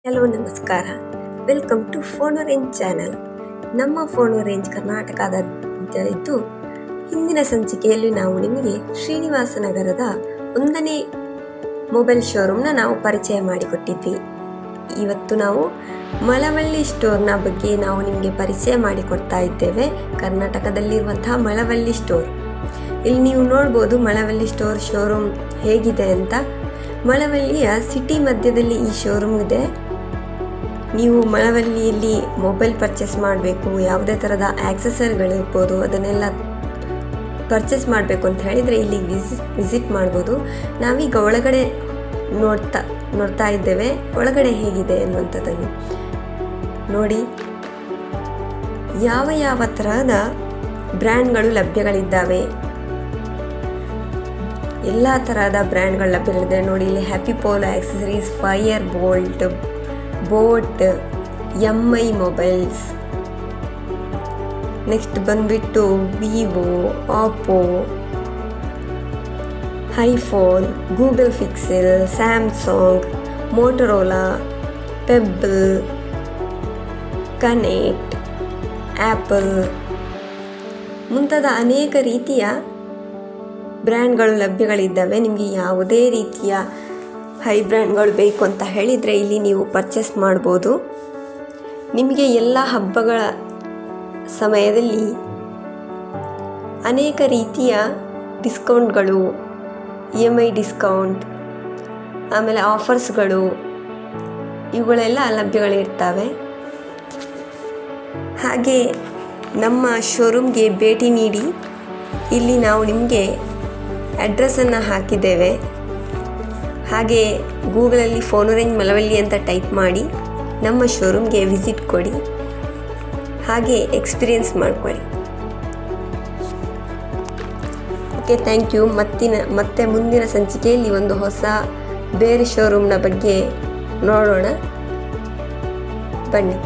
Hello ನಮಸ್ಕಾರ, welcome to ಫೋನೋ range channel. ನಮ್ಮ ಫೋನೋ range ಕರ್ನಾಟಕದ ಇದ್ದು ಹಿಂದಿನ ಸಂಚಿಕೆಯಲ್ಲಿ ನಾವು ನಿಮಗೆ ಶ್ರೀನಿವಾಸ ನಗರದ 1ನೇ ಮೊಬೈಲ್ ಶೋರೂಮ್ನ ನಾವು ಪರಿಚಯ ಮಾಡಿಕೊಟ್ಟಿದ್ವಿ. ಇವತ್ತು ನಾವು ಮಳವಳ್ಳಿ ಸ್ಟೋರ್ನ ಬಗ್ಗೆ ನಾವು ನಿಮಗೆ ಪರಿಚಯ ಮಾಡಿಕೊಡ್ತಾ ಇದ್ದೇವೆ. ಕರ್ನಾಟಕದಲ್ಲಿರುವಂತಹ ಮಳವಳ್ಳಿ ಸ್ಟೋರ್. ಇಲ್ಲಿ ನೀವು ನೋಡ್ಬೋದು ಮಳವಳ್ಳಿ ಸ್ಟೋರ್ ಶೋರೂಮ್ ಹೇಗಿದೆ ಅಂತ. ಮಳವಳ್ಳಿಯ ಸಿಟಿ ಮಧ್ಯದಲ್ಲಿ ಈ ಶೋರೂಮ್ ಇದೆ. ನೀವು ಮಳವಳ್ಳಿಯಲ್ಲಿ ಮೊಬೈಲ್ ಪರ್ಚೇಸ್ ಮಾಡಬೇಕು, ಯಾವುದೇ ಥರದ ಆಕ್ಸೆಸರಿಗಳಿರ್ಬೋದು ಅದನ್ನೆಲ್ಲ ಪರ್ಚೇಸ್ ಮಾಡಬೇಕು ಅಂತ ಹೇಳಿದರೆ ಇಲ್ಲಿ ವಿಸಿಟ್ ಮಾಡ್ಬೋದು. ನಾವೀಗ ಒಳಗಡೆ ನೋಡ್ತಾ ಇದ್ದೇವೆ, ಒಳಗಡೆ ಹೇಗಿದೆ ಅನ್ನುವಂಥದ್ದನ್ನು ನೋಡಿ. ಯಾವ ತರಹದ ಬ್ರ್ಯಾಂಡ್ಗಳು ಲಭ್ಯಗಳಿದ್ದಾವೆ, ಎಲ್ಲ ತರಹದ ಬ್ರ್ಯಾಂಡ್ಗಳು ಲಭ್ಯಗಳಿದೆ ನೋಡಿ. ಇಲ್ಲಿ Happy Polo accessories, Fire Boltt, boAt, MI mobiles, next ಬಂದ್ಬಿಟ್ಟು Vivo, Oppo, iPhone, Google Pixel, Samsung, Motorola, Pebble, Connect, Apple ಮುಂತಾದ ಅನೇಕ ರೀತಿಯ ಬ್ರ್ಯಾಂಡ್ಗಳು ಲಭ್ಯಗಳಿದ್ದಾವೆ. ನಿಮಗೆ ಯಾವುದೇ ರೀತಿಯ ಹೈ ಬ್ರ್ಯಾಂಡ್ಗಳು ಬೇಕು ಅಂತ ಹೇಳಿದರೆ ಇಲ್ಲಿ ನೀವು ಪರ್ಚೇಸ್ ಮಾಡ್ಬೋದು. ನಿಮಗೆ ಎಲ್ಲ ಹಬ್ಬಗಳ ಸಮಯದಲ್ಲಿ ಅನೇಕ ರೀತಿಯ ಡಿಸ್ಕೌಂಟ್ಗಳು, EMI ಡಿಸ್ಕೌಂಟ್, ಆಮೇಲೆ ಆಫರ್ಸ್ಗಳು ಇವುಗಳೆಲ್ಲ ಲಭ್ಯಗಳಿರ್ತವೆ. ಹಾಗೆ ನಮ್ಮ ಶೋರೂಮ್ಗೆ ಭೇಟಿ ನೀಡಿ. ಇಲ್ಲಿ ನಾವು ನಿಮಗೆ ಅಡ್ರೆಸ್ಸನ್ನು ಹಾಕಿದ್ದೇವೆ. ಹಾಗೆ ಗೂಗಲಲ್ಲಿ ಫೋನೋ ರೇಂಜ್ ಮಳವಳ್ಳಿ ಅಂತ ಟೈಪ್ ಮಾಡಿ ನಮ್ಮ ಶೋರೂಮ್ಗೆ ವಿಸಿಟ್ ಕೊಡಿ, ಹಾಗೆ ಎಕ್ಸ್ಪೀರಿಯನ್ಸ್ ಮಾಡ್ಕೊಳ್ಳಿ. Okay, thank you. ಮತ್ತೆ ಮುಂದಿನ ಸಂಚಿಕೆಯಲ್ಲಿ ಒಂದು ಹೊಸ ಬೇರೆ ಶೋರೂಮ್ನ ಬಗ್ಗೆ ನೋಡೋಣ. ಬನ್ನಿ.